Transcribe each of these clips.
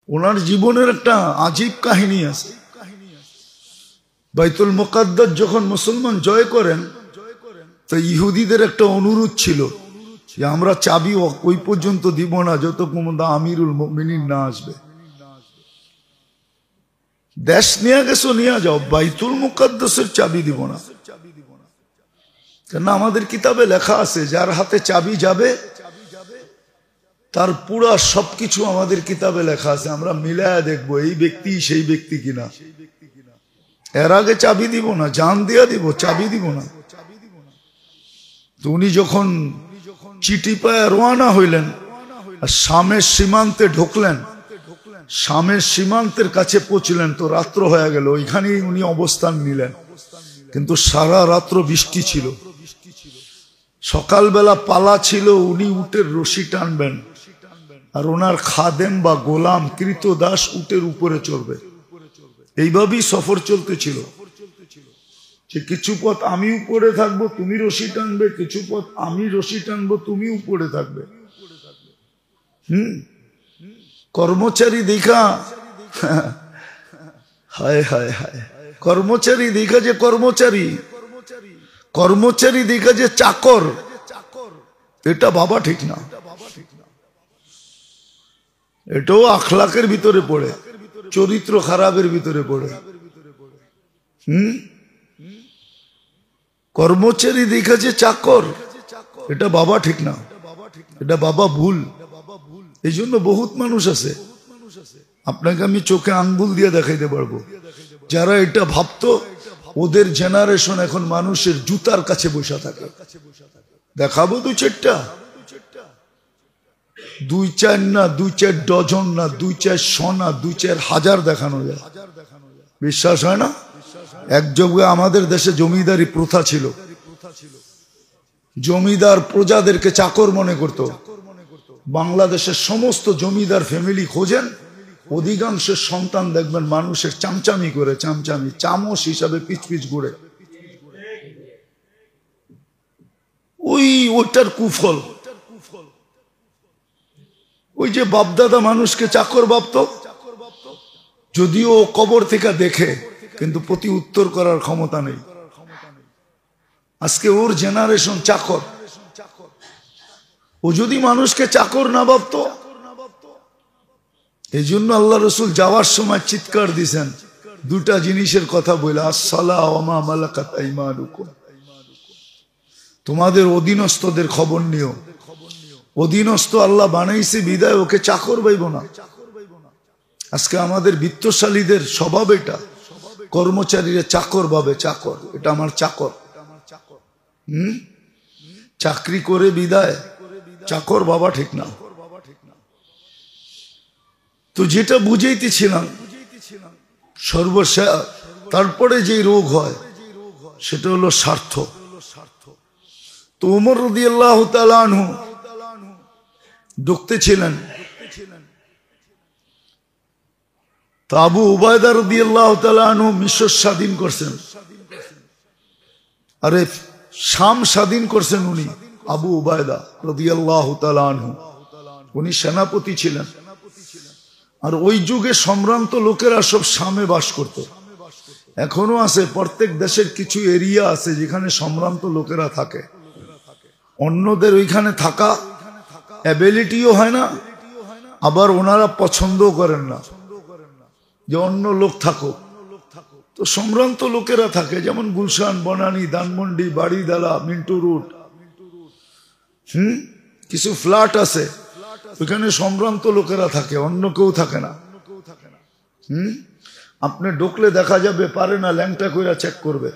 ওনার জীবনের একটা আজীব কাহিনী আছে। বাইতুল মুকাদ্দাস যখন মুসলমান জয় করেন, তো ইহুদিদের একটা অনুরোধ ছিল যে আমরা চাবি ওই পর্যন্ত দিব না যতক্ষণ আমিরুল মুমিনিন না আসবে। দেশ নিয়ে গেছো নিয়ে যাও, বাইতুল মুকাদ্দাসের চাবি দিব না। কেন আমাদের কিতাবে লেখা আছে যার হাতে চাবি যাবে তার পুরা সবকিছু আমাদের কিতাবে লেখা আছে, আমরা মিলায়া দেখবো এই ব্যক্তি সেই ব্যক্তি কিনা। এর আগে চাবি দিব না, জান দিয়া দিব, চাবি দিব না। তো উনি যখন চিঠি পায়ে রওনা হইলেন আর শামের সীমান্তে ঢুকলেন, শামের সীমান্তের কাছে পৌঁছলেন, তো রাত্র হয়ে গেল। ওইখানেই উনি অবস্থান নিলেন, কিন্তু সারা রাত্র বৃষ্টি ছিল। সকালবেলা পালা ছিল উনি উটের রশি টানবেন, আর ওনার খাদেম বা গোলাম কৃতদাস উটের উপরে চড়বে। এইভাবেই সফর চলতেছিল যে কিছু পথ আমি উপরে থাকবো, তুমি রশি টানবে, কিছু পথ আমি রশি টানবো, তুমি উপরে থাকবে। কর্মচারী দেখা, হায় হায় হায়, কর্মচারী দেখা যে কর্মচারী, কর্মচারী দেখা যে চাকর, এটা ভাবা ঠিক না। এটাও আখলাকের ভিতরে পড়ে, চরিত্র খারাপের ভিতরে পড়ে। কর্মচারী দেখা যে চাকর, এটা বাবা ঠিক না, এটা বাবা ভুল। এই জন্য বহুত মানুষ আছে, আপনাকে আমি চোখে আঙ্গুল দিয়ে দেখাইতে পারবো, যারা এটা ভাবতো ওদের জেনারেশন এখন মানুষের জুতার কাছে বসে থাকে। দেখাবো দুই চারটা, দুই চার না, দুই চার ডজন না, দুই চার শনা, দুই চার হাজার দেখানো যায়। বিশ্বাস হয় না? এক যুগে আমাদের দেশে জমিদারি প্রথা ছিল, জমিদার প্রজাদেরকে চাকর মনে করত। বাংলাদেশের সমস্ত জমিদার ফ্যামিলি খোঁজেন, অধিকাংশ সন্তান দেখবেন মানুষের চামচামি করে, চামচামি চামচ হিসাবে পিচ পিচ ঘুরে। ওইটার কুফল। ওই যে বাপদাদা মানুষকে চাকর ভাবত, যদিও কবর থেকে দেখে, কিন্তু প্রতি উত্তর করার ক্ষমতা নেই। আজকে ওর জেনারেশন চাকর। ও যদি মানুষকে চাকর না ভাবত, এই জন্য আল্লাহ রসুল যাওয়ার সময় চিৎকার দিছেন দুটা জিনিসের কথা বলে, আসসালাহ ওয়া মা মালাকাত আইমানুকুম, তোমাদের অধীনস্থদের খবর নিও। অধীনস্থ আল্লাহ বানাইছে বিদায় ওকে চাকর পাইব না। আজকে আমাদের বিত্তশালীদের স্বভাব এটা, কর্মচারীরা চাকর ভাবে, চাকর, এটা আমার চাকর। চাকরি করে বিদায়, চাকর বাবা ঠিক না। তো যেটা বুঝাইতেছিলাম, সর্বশেষ তারপরে যে রোগ হয় সেটা হলো স্বার্থ। তো ওমর রাদিয়াল্লাহু তাআলা আনহু ঢুকতেছিলেন, তো আবু উবায়দা রাদিয়াল্লাহু তাআলা আনহু মিশর স্বাধীন করছেন, আরে শাম স্বাধীন করছেন উনি। আবু উবায়দা রাদিয়াল্লাহু তাআলা আনহু উনি সেনাপতি ছিলেন, আর ওই যুগে সম্ভ্রান্ত লোকেরা সব শামে বাস করত। এখনো আছে, প্রত্যেক দেশের কিছু এরিয়া আছে যেখানে সম্ভ্রান্ত লোকেরা থাকে। অন্যদের ওইখানে থাকা অ্যাবিলিটিও হয় না, আবার ওনারা পছন্দও করেন না যে অন্য লোক থাকুক। তো সম্ভ্রান্ত লোকেরা থাকে, যেমন গুলশান, বনানী, ধানমন্ডি, বাড়িদালা, মিন্টু রুট, কিছু ফ্ল্যাট আছে, ওইখানে সম্ভ্রান্ত লোকেরা থাকে, অন্য কেউ থাকে না। আপনি ঢুকলে দেখা যাবে পারে না, ল্যাংটা কইরা চেক করবে,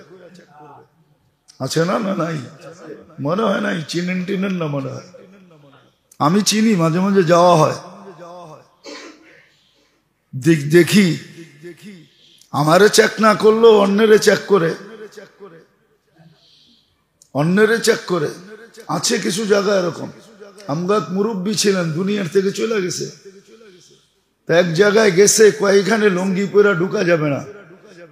আছে না? না নাই, মনে হয় নাই, চিনেন টিনেন না মনে হয়। আমি চিনি, মাঝে মাঝে যাওয়া হয়, দেখি আমারে চেক না করলেও অন্যেরে চেক করে, অন্যেরে চেক করে। আছে কিছু জায়গা এরকম। আমগাত মুরব্বী ছিলেন, দুনিয়ার থেকে চলে গেছে, এক জায়গায় গেছে, কয়েকখানে লুঙ্গি পরা ঢুকা যাবে না।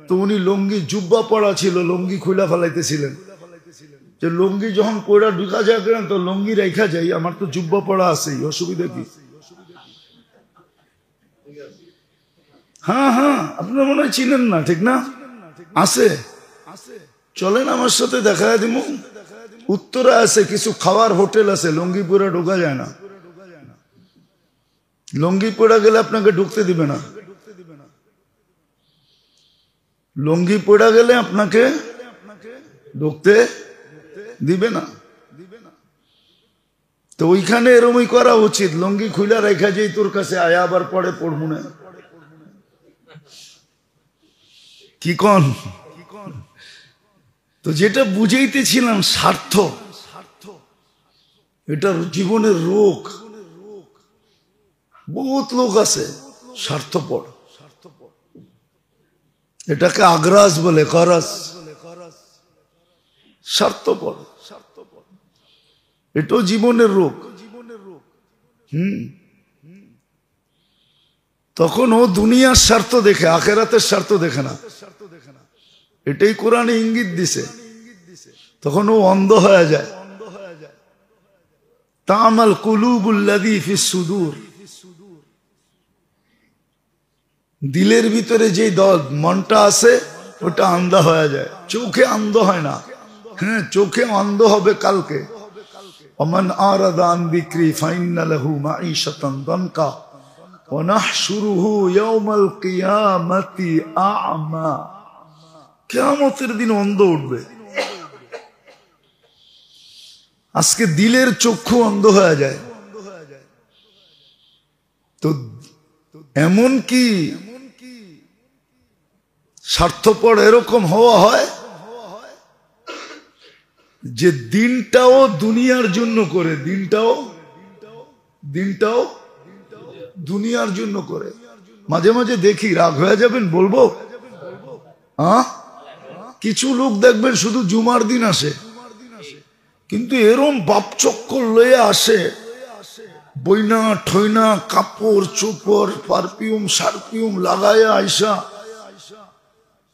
তো উনি লুঙ্গি জুব্বা পড়া ছিল, লুঙ্গি খুলা ফেলাইতেছিলেন, যে লুঙ্গি যখন পরা ঢুকা যায় কেন, তো লুঙ্গি রেখা যাই, আমার তো জুব্বা পড়া আছেই, অসুবিধা কি? হ্যাঁ হ্যাঁ, আপনারা মনে হয় চিনেন না, ঠিক না? আছে, চলেন আমার সাথে দেখা দিব। উত্তরে আছে কিছু খাওয়ার হোটেল আছে, লঙ্গিপুরে ঢোকা যায় না। লঙ্গিপুরা গেলে আপনাকে ঢুকতে দিবে না। লঙ্গিপুরা গেলে আপনাকে ঢুকতে দিবে না। তো ওইখানে এরমই করা উচিত, লঙ্গি খুইলা রেখা যেই তোর কাছে আয়া আবার পরে পড়বো না। কি কন? তো যেটা বুঝাইতেছিলাম, স্বার্থ এটা জীবনের রোগ। বহুত লোক আছে স্বার্থপর, এটাকে আগ্রাস বলে, করস, স্বার্থপর। এটাও জীবনের রোগ। তখন ও দুনিয়ার স্বার্থ দেখে, আখেরাতের স্বার্থ দেখে না। এটাই কোরআনে ইঙ্গিত দিছে। তখন ও অন্ধ হয়ে যায়। তামাল কুলুবুল্লাযী ফিস সুদূর, দিলের ভিতরে যে মনটা আছে ওটা আন্ধা হয়ে যায়, চোখে অন্ধ হয় না। হ্যাঁ, চোখে অন্ধ হবে কালকে। ওমান আরাদা আন যিকরি ফাইন্না লাহু মাঈশাতান দানকা ওয়া নাহশুরুহু ইয়াওমাল কিয়ামাতি আ'মা। কিয়ামতের দিন অন্ধ উঠবে। আজকে দিলের চক্ষু অন্ধ হয়ে যায়। তো এমন কি স্বার্থপর এরকম হওয়া হয় যে দিনটাও দুনিয়ার জন্য করে, দিনটাও দুনিয়ার জন্য করে। মাঝে মাঝে দেখি, রাগ হয়ে যাবেন বলবো, কিছু লোক দেখবেন শুধু জুমার দিন আসে, কিন্তু এরম বাপ চক্কর লয়ে আসে, বইনা ঠইনা কাপড় চোপড় পারফিউম সারফিউম লাগাইয়া আইসা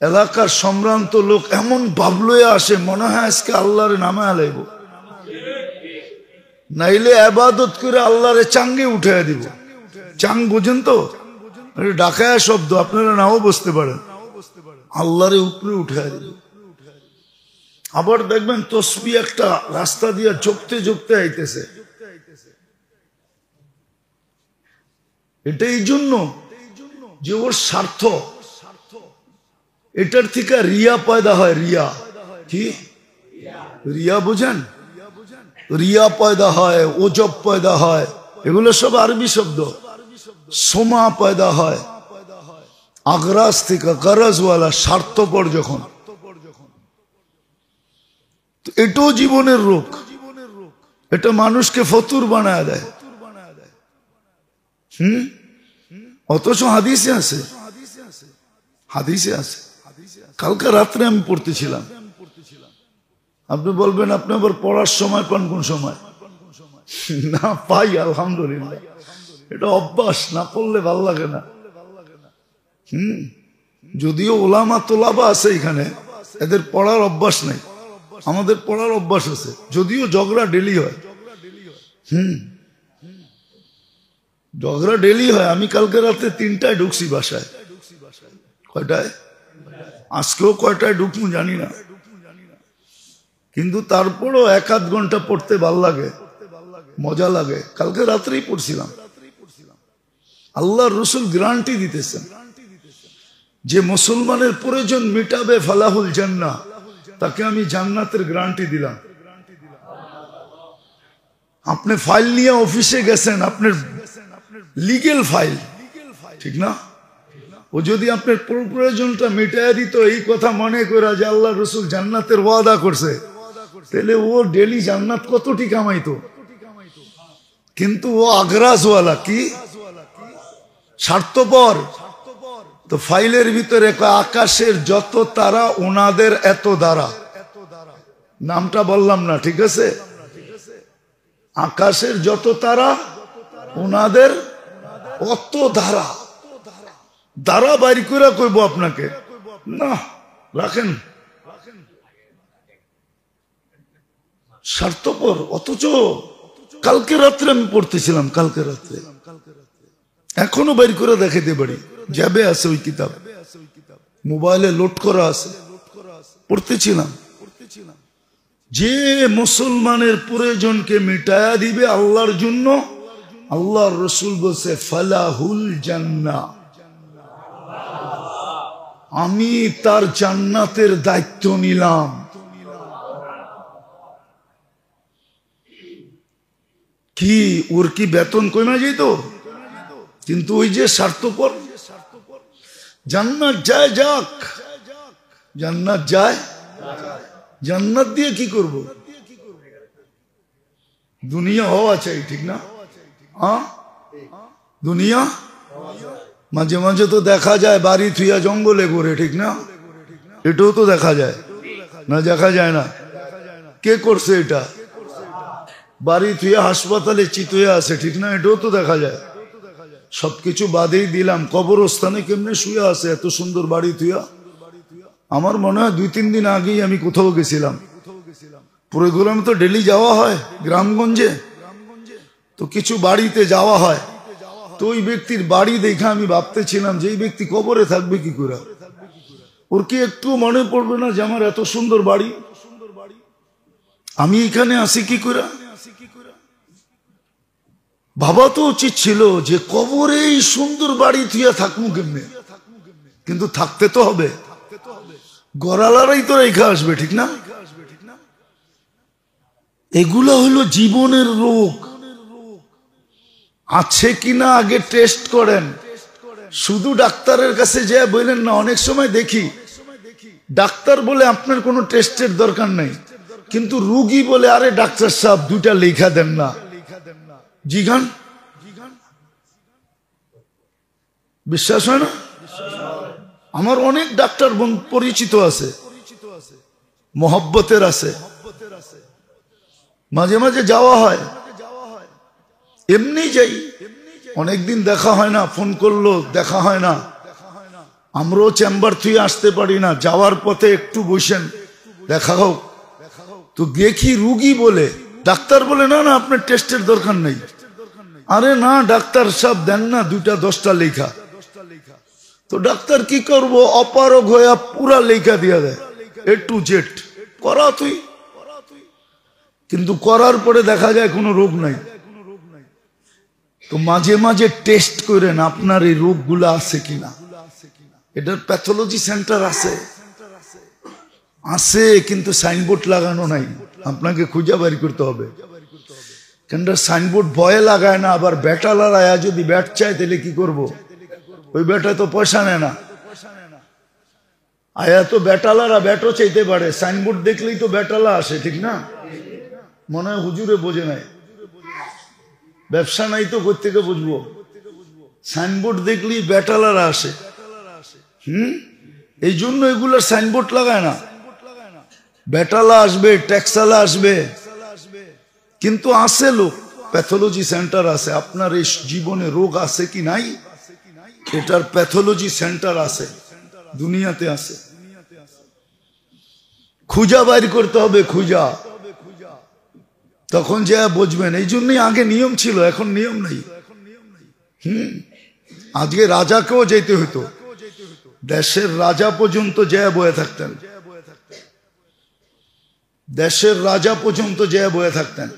এলাকার সম্ভ্রান্ত লোক এমন ভাবলয়ে আসে, মনে হয় আজকে আল্লাহরে নামে আলাইব, নাইলে আবাদত করে আল্লাহরে চাঙ্গে উঠে দিব। চাং বোঝেন তো? ডাকায়া শব্দ, আপনারা নাও বুঝতে পারেন। আল্লাহরে উপরে উঠে দিব। আবার দেখবেন তসবিহ একটা রাস্তা দিয়া জপতে জপতে আইতেছে। এটা এই জন্য যে ওর স্বার্থ, এটার থেকে রিয়া পয়দা হয়। রিয়া কি? রিয়া বুঝেন? রিয়া পয়দা হয়, ওজব পয়দা হয়, এগুলো সব আরবি শব্দ। সোমা পয়দা হয় আগ্রাস থেকে, গরজওয়ালা, স্বার্থপর যখন। এটাও জীবনের রোগ। এটা মানুষকে ফতুর বানায় দেয়। অথচ হাদিসে আছে, হাদিসে আছে। কালকে রাত্রে আমি পড়তেছিলাম। আপনি বলবেন আপনি আবার পড়ার সময় পান কোন সময়? না পাই, আলহামদুলিল্লাহ। এটা অভ্যাস, না পড়লে ভাল লাগে না। যদিও ওলামা তোলাবা আছে এখানে, এদের পড়ার অভ্যাস নেই। আমাদের পড়ার অভ্যাস আছে, যদিও ঝগড়া ডেলি হয়। ঝগড়া ডেলি হয়। আমি কালকে রাতে 3টায় ঢুকছি বাসায়। কয়টায়? আজকেও কয়টায় ঢুকবো জানি না, কিন্তু তারপরও 1-8 ঘন্টা পড়তে ভাল লাগে, মজা লাগে। কালকে রাত্রেই পড়ছিলাম। আল্লাহর রাসূল গ্যারান্টি দিতেছেন যে মুসলমানের প্রয়োজন মিটাবে ফালাহুল জান্নাহ, তাকে আমি জান্নাতের গ্যারান্টি দিলাম। আপনি ফাইল নিয়ে অফিসে গেছেন, আপনার লিগেল ফাইল, ঠিক না? ও যদি আপনার প্রয়োজনটা মিটাইয়া দিত, এই কথা মনে করে যে আল্লাহ রাসূল জান্নাতের ওয়াদা করছে, তাহলে ও ডেলি জান্নাত কতটি কামাইতো। কিন্তু ও আগ্রাসওয়ালা, কি স্বার্থপর। তো ফাইলের ভিতরে আকাশের যত তারা ওনাদের এত দ্বারা, নামটা বললাম না, ঠিক আছে? আকাশের যত তারা ওনাদের অত দ্বারা। দ্বারা বাইর করে কইব আপনাকে না, রাখেন। স্বার্থপর। অথচ কালকে রাত্রে আমি পড়তেছিলাম, কালকে রাত্রে এখনো বের করে দেখাতে পারি, যাবে আছে ওই কিতাব, মোবাইলে লোড করা আছে, পড়তেছিলাম। যে মুসলমানের প্রয়োজনকে মিটায়া দিবে আল্লাহর জন্য, আল্লাহর রসুল বলছে ফালাহুল জান্নাহ, আমি তার জান্নাতের দায়িত্ব নিলাম। কি ওর কি বেতন কমে যেত? কিন্তু ওই যে স্বার্থপর, জান্নাত যায় যাক, জান্নাত যায়, জান্নাত দিয়ে কি করব? দুনিয়া হওয়া চাই, ঠিক না? দুনিয়া মাঝে মাঝে তো দেখা যায় বাড়ি থুইয়া জঙ্গলে ঘুরে, ঠিক না? এটাও তো দেখা যায় না? দেখা যায় না? কে করছে এটা? বাড়ি থুইয়া হাসপাতালে চিতইয়া আছে, ঠিক না? এটাও তো দেখা যায়। সবকিছু বাদেই দিলাম, কবরস্থানে কেমনে শুয়ে আছে এত সুন্দর বাড়ি থুইয়া। আমার মনে হয় 2-3 দিন আগেই আমি কোথাও গেছিলাম, প্রোগ্রাম তো ডেলি যাওয়া হয় গ্রামগঞ্জে, তো কিছু বাড়িতে যাওয়া হয়, তো ওই ব্যক্তির বাড়ি দেখে আমি ভাবতেছিলাম যে এই ব্যক্তি কবরে থাকবে কি করে? ওর কি একটু মনে পড়বে না যে আমার এত সুন্দর বাড়ি, আমি এখানে আসি কি করে? ভাবা তো উচিত ছিল যে কবরে এই সুন্দর বাড়ি থুইয়া থাকবো কেমনে, কিন্তু থাকতে তো হবে, গড়ালারাই তো রেখে আসবে, ঠিক না? এগুলা হলো জীবনের রোগ, আছে কিনা আগে টেস্ট করেন। শুধু ডাক্তারের কাছে যে বললেন না, অনেক সময় দেখি ডাক্তার বলে আপনার কোনো টেস্টের দরকার নাই, কিন্তু রুগী বলে আরে ডাক্তার সাহেব 2টা লেখা দেন না। জিগান, বিশ্বাস হয় না? আমার অনেক ডাক্তার পরিচিত আছে, মহব্বতের আছে, মাঝে মাঝে যাওয়া হয়, এমনি যাই, অনেকদিন দেখা হয় না, ফোন করলো দেখা হয় না, আমরাও চেম্বার থুয়ে আসতে পারি না, যাওয়ার পথে একটু বসেন দেখা হোক, তো দেখি রুগী বলে, ডাক্তার বলে না না আপনার টেস্টের দরকার নেই। আরে না ডাক্তার সাহেব দেন না 2টা 10টা লেখা, তো ডাক্তার কি করব, অপারগ হয়ে পুরা লেখা দিয়া দেয় A to Z, করা তুই, কিন্তু করার পরে দেখা যায় কোনো রোগ নাই। তো মাঝে মাঝে টেস্ট করেন আপনার এই রোগগুলো আছে কিনা। এটার প্যাথোলজি সেন্টার আছে, আছে, কিন্তু সাইনবোর্ড লাগানো নাই, আপনাকে খুঁজে বের করতে হবে। কেন সাইনবোর্ড ভয়ে লাগায় না, আবার ব্যাটা লড়ায়া যদি ব্যাট চায় তাহলে কি করব? ওই ব্যাটা তো পয়সা নেয় না, আয়া তো ব্যাটালারা ব্যাটও চাইতে পারে, সাইনবোর্ড দেখলেই তো ব্যাটালা আসে, ঠিক না? মনে হয় হুজুরে বোঝে নাই, ব্যবসা নাই তো কোত্থেকে বুঝবো, সাইনবোর্ড দেখলেই ব্যাটালারা আসে। এই জন্য এগুলোর সাইনবোর্ড লাগায় না, ব্যাটালা আসবে, ট্যাক্সালা আসবে, কিন্তু আসে লোক, প্যাথোলজি সেন্টার আছে। আপনার এই জীবনে রোগ আছে কি নাই, এটার প্যাথোলজি সেন্টার আছে, দুনিয়াতে আছে, খুঁজা বাইর করতে হবে, খুঁজা, তখন যে বুঝবেন। এই জন্যই আগে নিয়ম ছিল, এখন নিয়ম নেই। আজকে রাজাকেও যেতে হতো, দেশের রাজা পর্যন্ত যে বয়ে থাকতেন, দেশের রাজা পর্যন্ত যে বয়ে থাকতেন।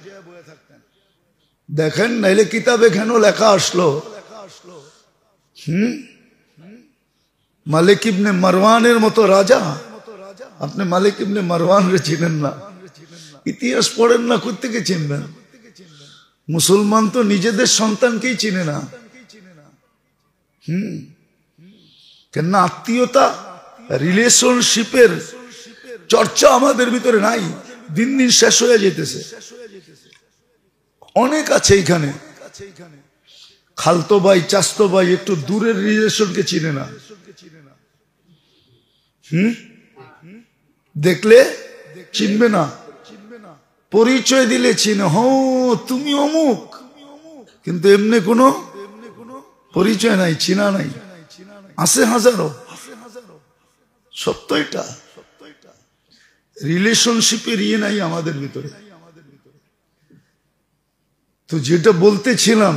দেখেন নাইলে কিতাবে কেন লেখা আসলো, মালিক ইবনে মারওয়ানের মতো রাজা। আপনি মালিক ইবনে মারওয়ান রে চিনেন না, ইতিহাস পড়েন না, কোত্থেকে চিনবেন? মুসলমান তো নিজেদের সন্তানকেই চিনে না। কেন আত্মীয়তা, রিলেশনশিপের চর্চা আমাদের ভিতরে নাই, দিন দিন শেষ হয়ে যেতেছে। অনেক আছে এইখানে, খালতো ভাই, চাচতো ভাই, একটু দূরের রিলেশনকে চিনে না। দেখলে চিনবে না, পরিচয় দিলে চিনে, তুমি অমুক, কিন্তু এমনি কোনো পরিচয় নাই, চিনা নাই, আছে হাজারো। সত্য এটা, রিলেশনশিপের ইয়ে নাই আমাদের ভিতরে। তো যেটা বলতেছিলাম,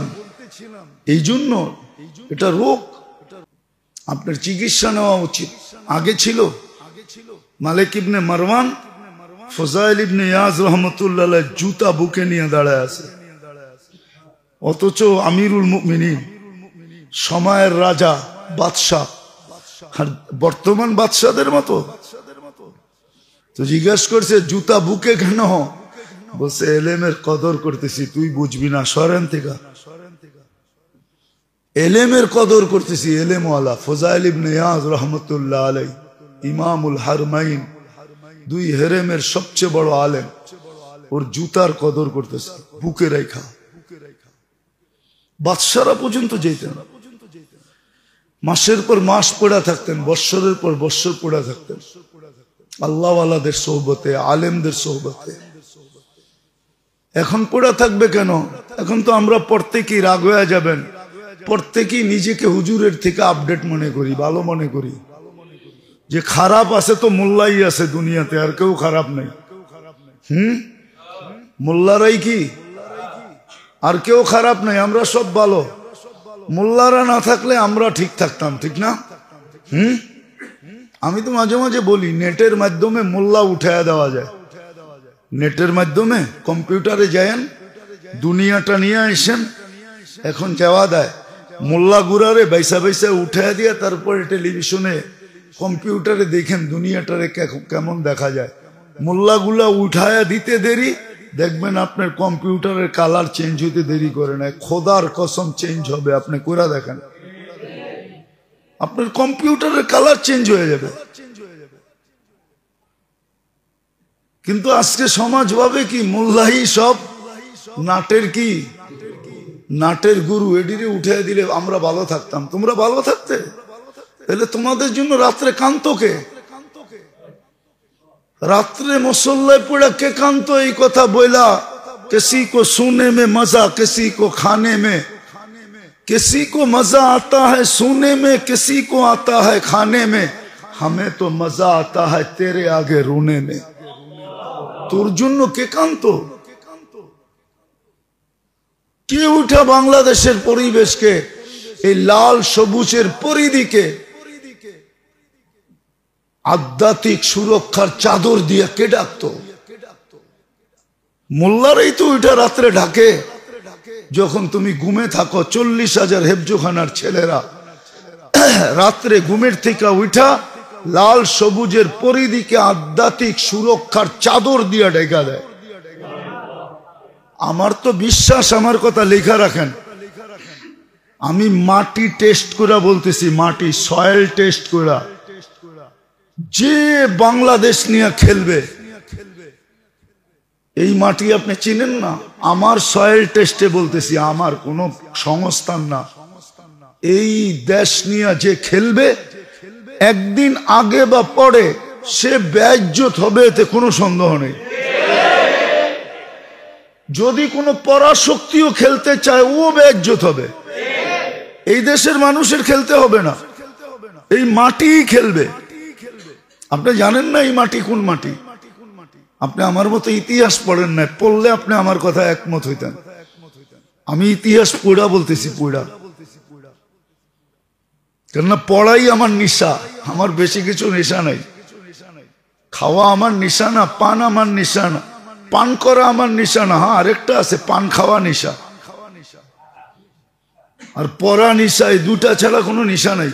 এই জন্য এটা রোগ, আপনার চিকিৎসা নেওয়া উচিত। আগে ছিল মালিক ইবনে মারওয়ান ফজাইল ইবনে ইয়াজ রহমতুল্লাহ জুতা বুকে নিয়ে দাঁড়ায় আছে, অথচ আমিরুল মুমিনিন সময়ের রাজা বাদশাহ, আর বর্তমান বাদশাদের মতো। তো জিজ্ঞাসা করছে জুতা বুকে কেন? বলছে এলেমের কদর করতেছি, তুই বুঝবি না, সরেন থেকে। এলেমের কদর করতেছি, এলেমওয়ালা ফজাইল ইবনে ইয়াজ রহমতুল্লাহ আলাই, ইমামুল হারমাইন, দুই হেরেমের সবচেয়ে বড় আলেম, ওর জুতার কদর করতেছে বুকে রেখা। বাদশারা পর্যন্ত যেতেন, মাসের পর মাস পড়া থাকতেন, বৎসরের পর বৎসর পড়া থাকতেন আল্লাহওয়ালাদের সোহবতে, আলেমদের সোহবতে। এখন পড়া থাকবে কেন? এখন তো আমরা প্রত্যেকেই রাগ হয়ে যাবেন, প্রত্যেকেই নিজেকে হুজুরের থেকে আপডেট মনে করি, ভালো মনে করি। যে খারাপ আছে তো মোল্লাই আছে দুনিয়াতে, আর কেউ খারাপ নেই। মোল্লারাই কি, আর কেউ খারাপ নেই, আমরা সব ভালো। মোল্লারা না থাকলে আমরা ঠিক থাকতাম, ঠিক না? আমি তো মাঝে মাঝে বলি নেটের মাধ্যমে মোল্লা উঠায়া দেওয়া যায়। নেটের মাধ্যমে কম্পিউটারে যায়েন, দুনিয়াটা নিয়ে আসেন, এখন যাওয়া দেয় মোল্লা গুড়ারে বাইসা বাইসা উঠায়া দিয়ে তারপরে টেলিভিশনে কম্পিউটারে দেখেন দুনিয়াটারে কেমন দেখা যায়। মোল্লাগুলা উঠায়া দিতে দেরি, দেখবেন আপনার কম্পিউটারের কালার চেঞ্জ হইতে দেরি করে না। খোদার কসম চেঞ্জ হবে, আপনি করে দেখেন, আপনার কম্পিউটারের কালার চেঞ্জ হয়ে যাবে। কিন্তু আজকে সমাজ ভাবে কি মোল্লাই সব নাটের কি, নাটের গুরু, এডিরে উঠে দিলে আমরা ভালো থাকতাম। তোমরা ভালো থাকতে, তাহলে তোমাদের জন্য রাত্রে কান্ত কে? রাত্রে মুসল্লায় পড়া কে কান্ত? এই কথা বইলা किसी को सोने में मजा, किसी को खाने में, किसी को मजा आता है सोने में, किसी को आता है खाने में, हमें तो मजा आता है तेरे आगे रोने में। তোর জন্য কে কান্ত? কে উঠা বাংলাদেশের পরিবেশকে এই লাল সবুজের পরিধিকে আধ্যাত্মিক সুরক্ষার চাদর দিয়ে কে ডাকতো? মোল্লারাই তো ওইটা রাত্রে ঢাকে। যখন তুমি ঘুমে থাকো, 40,000 হেফজোখানার ছেলেরা রাত্রে ঘুমের থেকে উঠা লাল সবুজের পরিধিকে আধ্যাত্মিক সুরক্ষার চাদর দিয়ে ঢেকা দেয়। আমার তো বিশ্বাস, আমার কথা লেখা রাখেন, আমি মাটি টেস্ট করে বলতেছি, মাটি সয়েল টেস্ট করে, যে বাংলাদেশ নিয়ে খেলবে, এই মাটি আপনি চিনেন না, আমার সয়েল টেস্টে বলতেছি, আমার কোন সংস্থান না, এই দেশ নিয়ে যে খেলবে একদিন আগে বা পরে সে বেইজ্জত হবে, এতে কোনো সন্দেহ নেই। যদি কোনো পরাশক্তিও খেলতে চায় ও বেইজ্জত হবে, এই দেশের মানুষের খেলতে হবে না, এই মাটি খেলবে। আপনি জানেন না এই মাটি কোন মাটি? আপনি আমার মতো ইতিহাস পড়েন না, পড়লে আপনি আমার কথা একমত হইতেন। আমি ইতিহাস পড়া বলতেছি, পড়া, কেননা পড়াই আমার নেশা। আমার বেশি কিছু নেশা নাই। খাওয়া আমার নেশা না, পান আমার নেশা না, পান করা আমার নেশা না। হ্যাঁ, আরেকটা আছে, পান খাওয়া নেশা আর পড়া নেশা, এই দুটা ছাড়া কোনো নেশা নাই।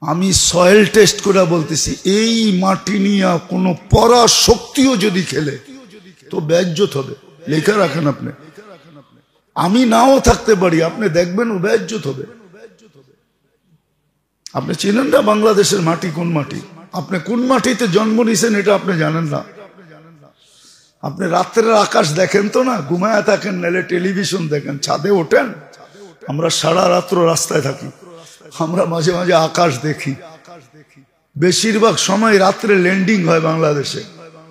আমি সয়েল টেস্ট করে বলতেছি, এই মাটি নিয়ে কোনো পরা শক্তিও যদি খেলে তো বেইজ্জত হবে। লেখা রাখেন আপনি, আমি নাও থাকতে পারি, আপনি দেখবেন ও বেইজ্জত হবে। আপনি চিনেন না বাংলাদেশের মাটি কোন মাটি? আপনি কোন মাটিতে জন্ম নিয়েছেন এটা আপনি জানেন না। আপনি রাত্রের আকাশ দেখেন তো না, ঘুমায়া থাকেন, নাহলে টেলিভিশন দেখেন, ছাদে ওঠেন। আমরা সারা রাত্র রাস্তায় থাকি, আমরা মাঝে মাঝে আকাশ দেখি। বেশিরভাগ সময় রাত্রে ল্যান্ডিং হয় বাংলাদেশে।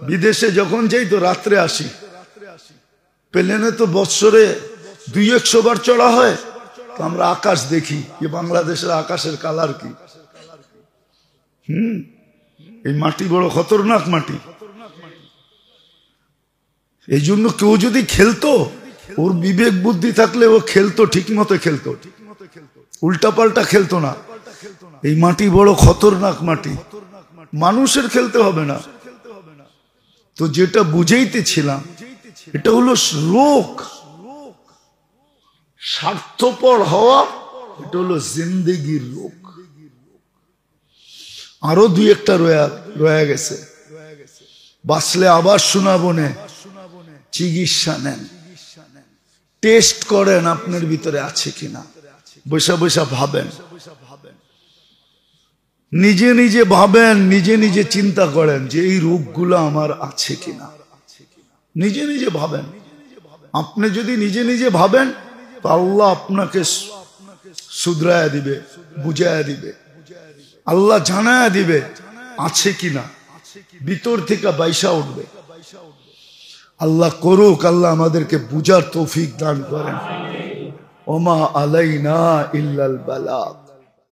বিদেশে যখন যাই তো রাত্রে আসি। প্লেনে তো বৎসরে 200-100 বার চড়া হয়, তো আমরা আকাশ দেখি যে বাংলাদেশের আকাশের কালার কি। এই মাটি বড় খতরনাক মাটি। এই জন্য কেউ যদি খেলতো, ওর বিবেক বুদ্ধি থাকলে ও খেলতো, ঠিক মতো খেলতো। উল্টাপাল্টা খেলতো না। এই মাটি বড় খতরনাক মাটি, মানুষের খেলতে হবে না। তো যেটা বুঝাইতেছিলাম, এটা হলো রোগ, স্বার্থপর হওয়া, এটা হলো জিন্দেগির রোগ। আরো দুই একটা রয়ে গেছে, বাঁচলে আবার শোনাবো না। চিকিৎসা নেন, টেস্ট করেন আপনার ভিতরে আছে কিনা, বৈশা বৈশা ভাবেন, নিজে নিজে ভাবেন, নিজে নিজে চিন্তা করেন যে এই রোগগুলো আমার আছে কিনা। নিজে নিজে ভাবেন। আপনি যদি নিজে নিজে ভাবেন তো আল্লাহ আপনাকে শুধরায়া দিবে, বুঝায়া দিবে, আল্লাহ জানায়া দিবে আছে কিনা, ভিতর থেকে বাইসা উঠবে। আল্লাহ করুক, আল্লাহ আমাদেরকে বুঝার তৌফিক দান করেন। ওমা আলাইনা ইল্লাল বালাগ।